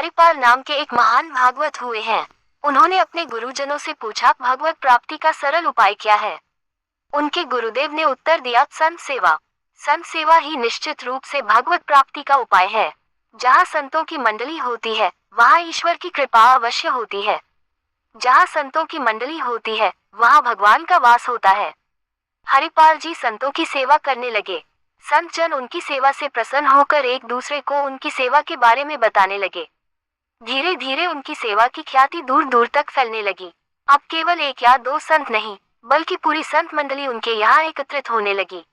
हरिपाल नाम के एक महान भागवत हुए हैं। उन्होंने अपने गुरुजनों से पूछा, भगवत प्राप्ति का सरल उपाय क्या है। उनके गुरुदेव ने उत्तर दिया, संत सेवा। संत सेवा ही निश्चित रूप से भगवत प्राप्ति का उपाय है। जहाँ संतों की मंडली होती है वहाँ ईश्वर की कृपा अवश्य होती है। जहाँ संतों की मंडली होती है वहाँ भगवान का वास होता है। हरिपाल जी संतों की सेवा करने लगे। संत जन उनकी सेवा से प्रसन्न होकर एक दूसरे को उनकी सेवा के बारे में बताने लगे। धीरे धीरे उनकी सेवा की ख्याति दूर दूर तक फैलने लगी। अब केवल एक या दो संत नहीं, बल्कि पूरी संत मंडली उनके यहाँ एकत्रित होने लगी।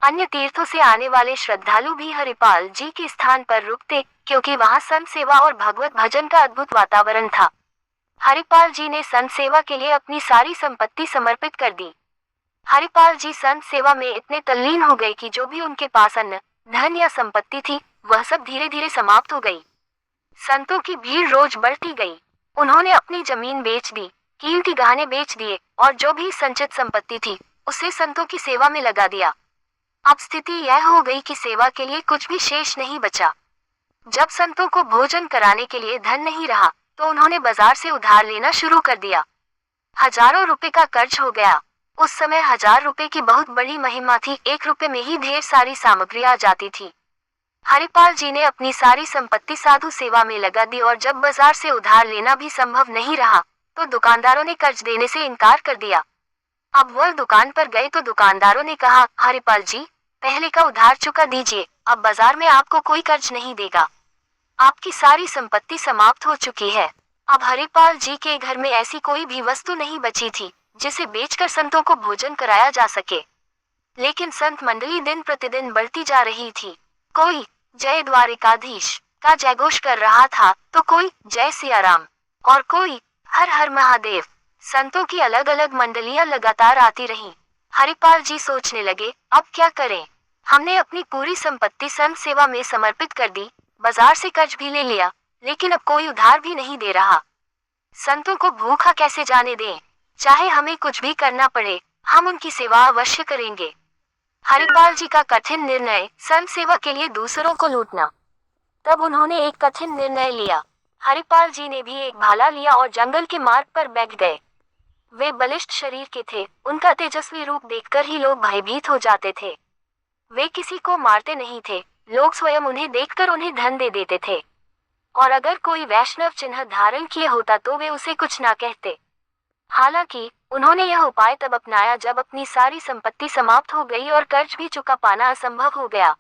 अन्य तीर्थों से आने वाले श्रद्धालु भी हरिपाल जी के स्थान पर रुकते, क्योंकि वहाँ संत सेवा और भगवत भजन का अद्भुत वातावरण था। हरिपाल जी ने संत सेवा के लिए अपनी सारी संपत्ति समर्पित कर दी। हरिपाल जी संत सेवा में इतने तल्लीन हो गए कि जो भी उनके पास अन्न, धन या संपत्ति थी, वह सब धीरे धीरे समाप्त हो गई। संतों की भीड़ रोज बढ़ती गई। उन्होंने अपनी जमीन बेच दी, कीमती गहने बेच दिए और जो भी संचित संपत्ति थी उसे संतों की सेवा में लगा दिया। अब स्थिति यह हो गई कि सेवा के लिए कुछ भी शेष नहीं बचा। जब संतों को भोजन कराने के लिए धन नहीं रहा तो उन्होंने बाजार से उधार लेना शुरू कर दिया। हजारों रुपए का कर्ज हो गया। उस समय 1000 रुपए की बहुत बड़ी महिमा थी। 1 रुपए में ही ढेर सारी सामग्री आ जाती थी। हरिपाल जी ने अपनी सारी संपत्ति साधु सेवा में लगा दी और जब बाजार से उधार लेना भी संभव नहीं रहा तो दुकानदारों ने कर्ज देने से इनकार कर दिया। अब वह दुकान पर गए तो दुकानदारों ने कहा, हरिपाल जी, पहले का उधार चुका दीजिए, अब बाजार में आपको कोई कर्ज नहीं देगा। आपकी सारी संपत्ति समाप्त हो चुकी है। अब हरिपाल जी के घर में ऐसी कोई भी वस्तु नहीं बची थी जिसे बेचकर संतों को भोजन कराया जा सके। लेकिन संत मंडली दिन प्रतिदिन बढ़ती जा रही थी। कोई जय द्वारिकाधीश का जयघोष कर रहा था तो कोई जय सिया राम और कोई हर हर महादेव। संतों की अलग अलग मंडलियां लगातार आती रहीं। हरिपाल जी सोचने लगे, अब क्या करें। हमने अपनी पूरी संपत्ति संत सेवा में समर्पित कर दी, बाजार से कर्ज भी ले लिया, लेकिन अब कोई उधार भी नहीं दे रहा। संतों को भूखा कैसे जाने दें। चाहे हमें कुछ भी करना पड़े, हम उनकी सेवा अवश्य करेंगे। हरिपाल जी का कठिन निर्णय, संत सेवा के लिए दूसरों को लूटना। तब उन्होंने एक कठिन निर्णय लिया। हरिपाल जी ने भी एक भाला लिया और जंगल के मार्ग पर बैठ गए। वे बलिष्ठ शरीर के थे, उनका तेजस्वी रूप देखकर ही लोग भयभीत हो जाते थे। वे किसी को मारते नहीं थे, लोग स्वयं उन्हें देखकर उन्हें धन दे देते थे। और अगर कोई वैष्णव चिन्ह धारण किए होता तो वे उसे कुछ ना कहते। हालांकि उन्होंने यह उपाय तब अपनाया जब अपनी सारी संपत्ति समाप्त हो गई और कर्ज भी चुका पाना असंभव हो गया।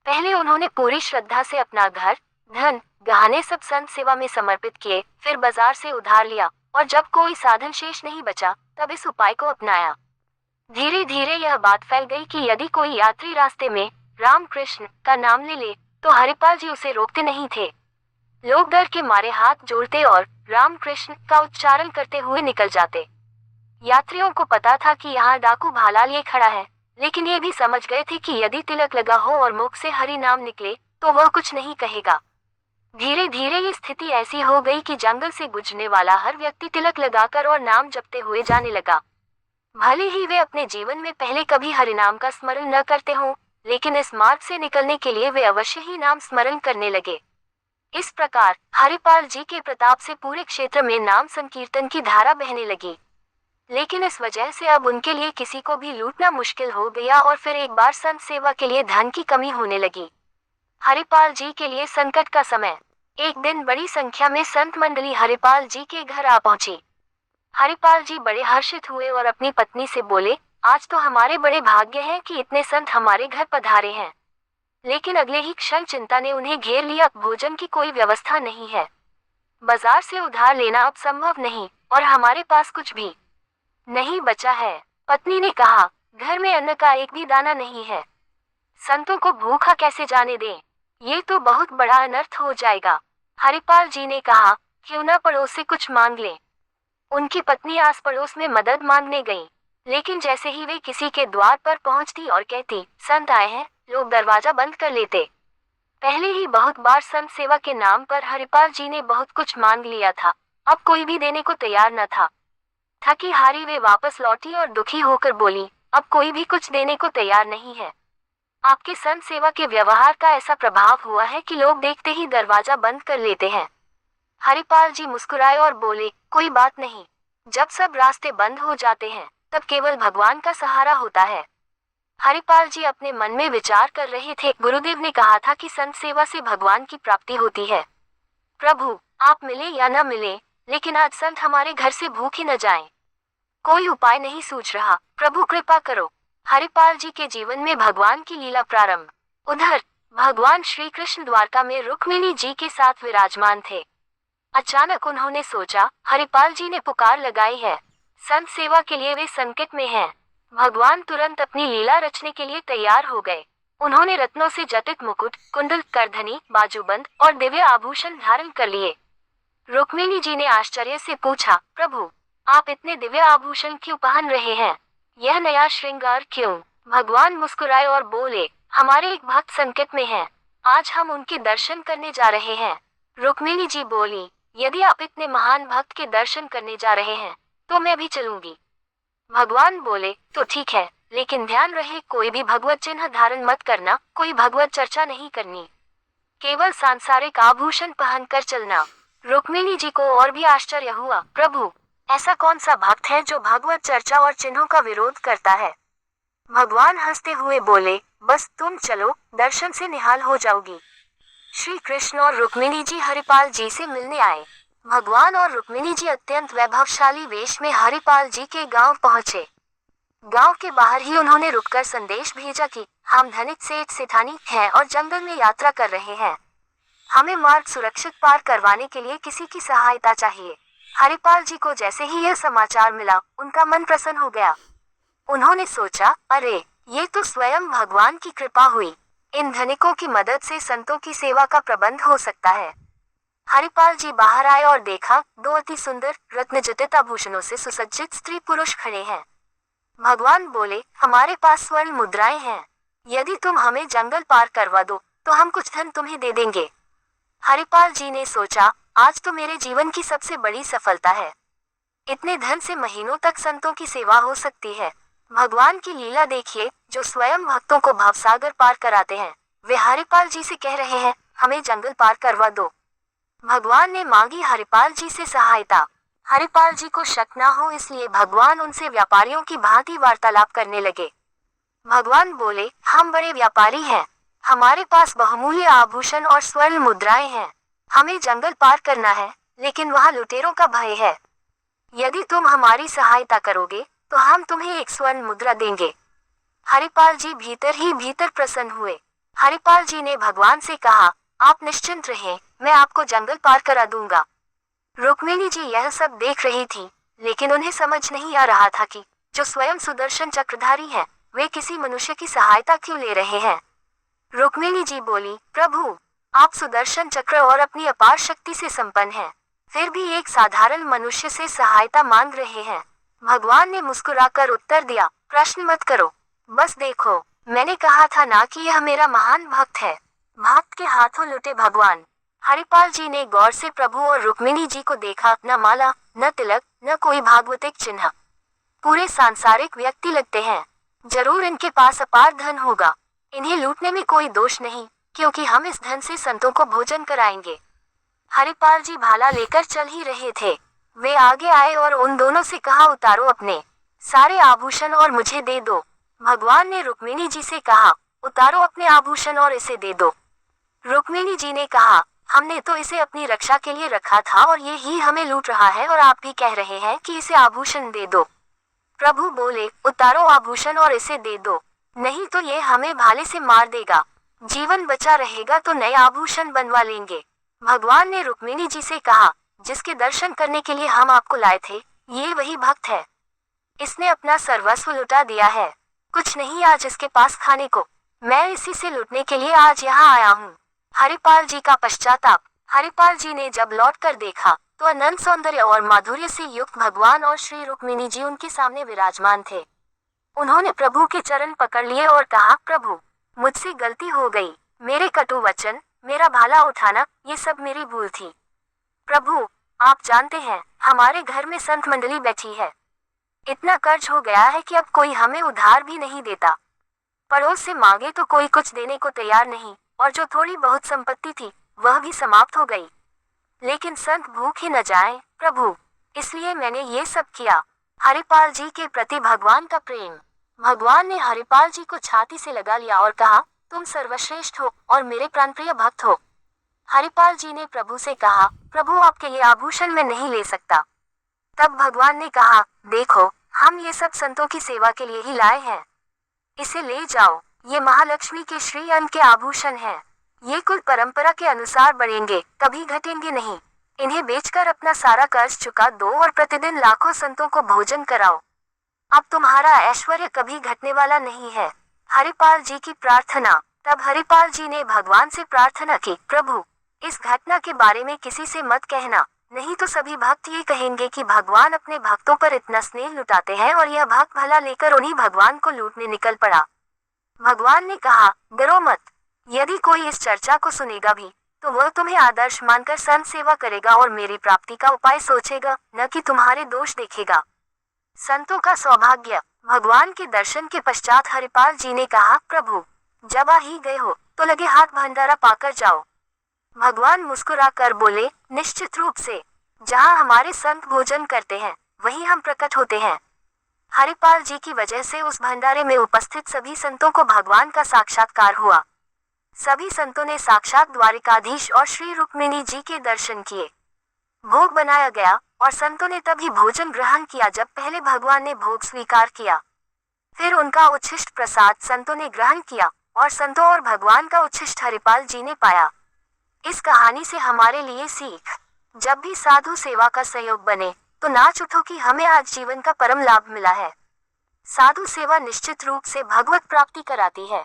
पहले उन्होंने पूरी श्रद्धा से अपना घर, धन, गहने सब संत सेवा में समर्पित किए, फिर बाजार से उधार लिया और जब कोई साधन शेष नहीं बचा तब इस उपाय को अपनाया। धीरे धीरे यह बात फैल गई कि यदि कोई यात्री रास्ते में राम कृष्ण का नाम ले ले तो हरिपाल जी उसे रोकते नहीं थे। लोग डर के मारे हाथ जोड़ते और राम कृष्ण का उच्चारण करते हुए निकल जाते। यात्रियों को पता था कि यहाँ डाकू भाला लिए खड़ा है, लेकिन ये भी समझ गए थे कि यदि तिलक लगा हो और मुख से हरि नाम निकले तो वह कुछ नहीं कहेगा। धीरे धीरे ये स्थिति ऐसी हो गई कि जंगल से गुजरने वाला हर व्यक्ति तिलक लगाकर और नाम जपते हुए जाने लगा। भले ही वे अपने जीवन में पहले कभी हरिनाम का स्मरण न करते हों, लेकिन इस मार्ग से निकलने के लिए वे अवश्य ही नाम स्मरण करने लगे। इस प्रकार हरिपाल जी के प्रताप से पूरे क्षेत्र में नाम संकीर्तन की धारा बहने लगी। लेकिन इस वजह से अब उनके लिए किसी को भी लूटना मुश्किल हो गया और फिर एक बार संत सेवा के लिए धन की कमी होने लगी। हरिपाल जी के लिए संकट का समय। एक दिन बड़ी संख्या में संत मंडली हरिपाल जी के घर आ पहुंची। हरिपाल जी बड़े हर्षित हुए और अपनी पत्नी से बोले, आज तो हमारे बड़े भाग्य हैं कि इतने संत हमारे घर पधारे हैं। लेकिन अगले ही क्षण चिंता ने उन्हें घेर लिया। भोजन की कोई व्यवस्था नहीं है, बाजार से उधार लेना अब संभव नहीं और हमारे पास कुछ भी नहीं बचा है। पत्नी ने कहा, घर में अन्न का एक भी दाना नहीं है, संतों को भूखा कैसे जाने दें। ये तो बहुत बड़ा अनर्थ हो जाएगा। हरिपाल जी ने कहा, क्यों न पड़ोस से कुछ मांग लें। उनकी पत्नी आस पड़ोस में मदद मांगने गई, लेकिन जैसे ही वे किसी के द्वार पर पहुंचती और कहती, संत आए हैं, लोग दरवाजा बंद कर लेते। पहले ही बहुत बार संत सेवा के नाम पर हरिपाल जी ने बहुत कुछ मांग लिया था, अब कोई भी देने को तैयार न था। थकी हारी वे वापस लौटी और दुखी होकर बोली, अब कोई भी कुछ देने को तैयार नहीं है। आपके संत सेवा के व्यवहार का ऐसा प्रभाव हुआ है कि लोग देखते ही दरवाजा बंद कर लेते हैं। हरिपाल जी मुस्कुराए और बोले, कोई बात नहीं। जब सब रास्ते बंद हो जाते हैं तब केवल भगवान का सहारा होता है। हरिपाल जी अपने मन में विचार कर रहे थे। गुरुदेव ने कहा था कि संत सेवा से भगवान की प्राप्ति होती है। प्रभु, आप मिले या न मिले, लेकिन आज संत हमारे घर से भूखे न जाएं। कोई उपाय नहीं सूझ रहा, प्रभु कृपा करो। हरिपाल जी के जीवन में भगवान की लीला प्रारंभ। उधर भगवान श्री कृष्ण द्वारका में रुक्मिणी जी के साथ विराजमान थे। अचानक उन्होंने सोचा, हरिपाल जी ने पुकार लगाई है, संत सेवा के लिए वे संकट में हैं। भगवान तुरंत अपनी लीला रचने के लिए तैयार हो गए। उन्होंने रत्नों से जटित मुकुट, कुंडल, करधनी, बाजूबंद और दिव्य आभूषण धारण कर लिए। रुक्मिणी जी ने आश्चर्य से पूछा, प्रभु, आप इतने दिव्य आभूषण क्यों पहन रहे हैं? यह नया श्रृंगार क्यों? भगवान मुस्कुराए और बोले, हमारे एक भक्त संकट में हैं। आज हम उनके दर्शन करने जा रहे हैं। रुक्मिणी जी बोली, यदि आप इतने महान भक्त के दर्शन करने जा रहे हैं तो मैं भी चलूंगी। भगवान बोले, तो ठीक है, लेकिन ध्यान रहे कोई भी भगवत चिन्ह धारण मत करना, कोई भगवत चर्चा नहीं करनी, केवल सांसारिक आभूषण पहनकर चलना। रुक्मिणी जी को और भी आश्चर्य हुआ, प्रभु, ऐसा कौन सा भक्त है जो भगवत चर्चा और चिन्हों का विरोध करता है? भगवान हंसते हुए बोले, बस तुम चलो, दर्शन से निहाल हो जाओगी। श्री कृष्ण और रुक्मिणी जी हरिपाल जी से मिलने आए। भगवान और रुक्मिणी जी अत्यंत वैभवशाली वेश में हरिपाल जी के गांव पहुंचे। गांव के बाहर ही उन्होंने रुककर संदेश भेजा कि हम धनिक सेठ सेठानी हैं और जंगल में यात्रा कर रहे हैं। हमें मार्ग सुरक्षित पार करवाने के लिए किसी की सहायता चाहिए। हरिपाल जी को जैसे ही यह समाचार मिला, उनका मन प्रसन्न हो गया। उन्होंने सोचा, अरे, ये तो स्वयं भगवान की कृपा हुई। इन धनिकों की मदद से संतों की सेवा का प्रबंध हो सकता है। हरिपाल जी बाहर आए और देखा, दो अति सुंदर रत्नजटित आभूषणों से सुसज्जित स्त्री पुरुष खड़े हैं। भगवान बोले, हमारे पास स्वर्ण मुद्राएं हैं। यदि तुम हमें जंगल पार करवा दो तो हम कुछ धन तुम्हें दे देंगे। हरिपाल जी ने सोचा, आज तो मेरे जीवन की सबसे बड़ी सफलता है। इतने धन से महीनों तक संतों की सेवा हो सकती है। भगवान की लीला देखिए, जो स्वयं भक्तों को भवसागर पार कराते हैं। वे हरिपाल जी से कह रहे हैं, हमें जंगल पार करवा दो। भगवान ने मांगी हरिपाल जी से सहायता। हरिपाल जी को शक न हो इसलिए भगवान उनसे व्यापारियों की भांति वार्तालाप करने लगे। भगवान बोले, हम बड़े व्यापारी हैं, हमारे पास बहुमूल्य आभूषण और स्वर्ण मुद्राएं हैं। हमें जंगल पार करना है, लेकिन वहाँ लुटेरों का भय है। यदि तुम हमारी सहायता करोगे तो हम तुम्हें एक स्वर्ण मुद्रा देंगे। हरिपाल जी भीतर ही भीतर प्रसन्न हुए। हरिपाल जी ने भगवान से कहा, आप निश्चिंत रहें, मैं आपको जंगल पार करा दूंगा। रुक्मिणी जी यह सब देख रही थी, लेकिन उन्हें समझ नहीं आ रहा था कि जो स्वयं सुदर्शन चक्रधारी हैं, वे किसी मनुष्य की सहायता क्यों ले रहे हैं। रुक्मिणी जी बोली, प्रभु, आप सुदर्शन चक्र और अपनी अपार शक्ति से संपन्न हैं, फिर भी एक साधारण मनुष्य से सहायता मांग रहे हैं। भगवान ने मुस्कुराकर उत्तर दिया, प्रश्न मत करो, बस देखो, मैंने कहा था ना कि यह मेरा महान भक्त है। भक्त के हाथों लुटे भगवान। हरिपाल जी ने गौर से प्रभु और रुक्मिणी जी को देखा। न माला, न तिलक, न कोई भागवतिक चिन्ह। पूरे सांसारिक व्यक्ति लगते हैं। जरूर इनके पास अपार धन होगा। इन्हें लूटने में कोई दोष नहीं, क्योंकि हम इस धन से संतों को भोजन कराएंगे। हरिपाल जी भाला लेकर चल ही रहे थे। वे आगे आए और उन दोनों से कहा, उतारो अपने सारे आभूषण और मुझे दे दो। भगवान ने रुक्मिणी जी से कहा, उतारो अपने आभूषण और इसे दे दो। रुक्मिणी जी ने कहा, हमने तो इसे अपनी रक्षा के लिए रखा था और ये ही हमें लूट रहा है और आप भी कह रहे हैं कि इसे आभूषण दे दो। प्रभु बोले, उतारो आभूषण और इसे दे दो, नहीं तो ये हमें भाले से मार देगा। जीवन बचा रहेगा तो नए आभूषण बनवा लेंगे। भगवान ने रुक्मिणी जी से कहा, जिसके दर्शन करने के लिए हम आपको लाए थे, ये वही भक्त है। इसने अपना सर्वस्व लुटा दिया है, कुछ नहीं आज इसके पास खाने को। मैं इसी से लुटने के लिए आज यहाँ आया हूँ। हरिपाल जी का पश्चाताप। हरिपाल जी ने जब लौट कर देखा तो अनंत सौंदर्य और माधुर्य से युक्त भगवान और श्री रुक्मिणी जी उनके सामने विराजमान थे। उन्होंने प्रभु के चरण पकड़ लिए और कहा, प्रभु, मुझसे गलती हो गई। मेरे कटु वचन, मेरा भाला उठाना, ये सब मेरी भूल थी। प्रभु, आप जानते हैं, हमारे घर में संत मंडली बैठी है। इतना कर्ज हो गया है कि अब कोई हमें उधार भी नहीं देता। पड़ोस से मांगे तो कोई कुछ देने को तैयार नहीं, और जो थोड़ी बहुत संपत्ति थी वह भी समाप्त हो गई। लेकिन संत भूखे न जाएं, प्रभु, इसलिए मैंने ये सब किया। हरिपाल जी के प्रति भगवान का प्रेम। भगवान ने हरिपाल जी को छाती से लगा लिया और कहा, तुम सर्वश्रेष्ठ हो और मेरे प्राणप्रिय भक्त हो। हरिपाल जी ने प्रभु से कहा, प्रभु आपके ये आभूषण मैं नहीं ले सकता। तब भगवान ने कहा, देखो, हम ये सब संतों की सेवा के लिए ही लाए हैं, इसे ले जाओ। ये महालक्ष्मी के श्री अन्न के आभूषण हैं। ये कुल परंपरा के अनुसार बढ़ेंगे, कभी घटेंगे नहीं। इन्हें बेचकर अपना सारा कर्ज चुका दो और प्रतिदिन लाखों संतों को भोजन कराओ। अब तुम्हारा ऐश्वर्य कभी घटने वाला नहीं है। हरिपाल जी की प्रार्थना। तब हरिपाल जी ने भगवान से प्रार्थना की, प्रभु, इस घटना के बारे में किसी से मत कहना, नहीं तो सभी भक्त ये कहेंगे कि भगवान अपने भक्तों पर इतना स्नेह लुटाते हैं और यह भक्त भला लेकर उन्हीं भगवान को लूटने निकल पड़ा। भगवान ने कहा, डरो मत। यदि कोई इस चर्चा को सुनेगा भी तो वह तुम्हें आदर्श मानकर संत सेवा करेगा और मेरी प्राप्ति का उपाय सोचेगा, न कि तुम्हारे दोष देखेगा। संतों का सौभाग्य। भगवान के दर्शन के पश्चात हरिपाल जी ने कहा, प्रभु, जब आ ही गए हो तो लगे हाथ भंडारा पाकर जाओ। भगवान मुस्कुरा कर बोले, निश्चित रूप से, जहाँ हमारे संत भोजन करते हैं वहीं हम प्रकट होते हैं। हरिपाल जी की वजह से उस भंडारे में उपस्थित सभी संतों को भगवान का साक्षात्कार हुआ। सभी संतों ने साक्षात द्वारिकाधीश और श्री रुक्मिणी जी के दर्शन किए। भोग बनाया गया और संतों ने तभी भोजन ग्रहण किया जब पहले भगवान ने भोग स्वीकार किया। फिर उनका उच्छिष्ट प्रसाद संतों ने ग्रहण किया और संतों और भगवान का उच्छिष्ट हरिपाल जी ने पाया। इस कहानी से हमारे लिए सीख। जब भी साधु सेवा का सहयोग बने तो नाच उठो कि हमें आज जीवन का परम लाभ मिला है। साधु सेवा निश्चित रूप से भगवत प्राप्ति कराती है।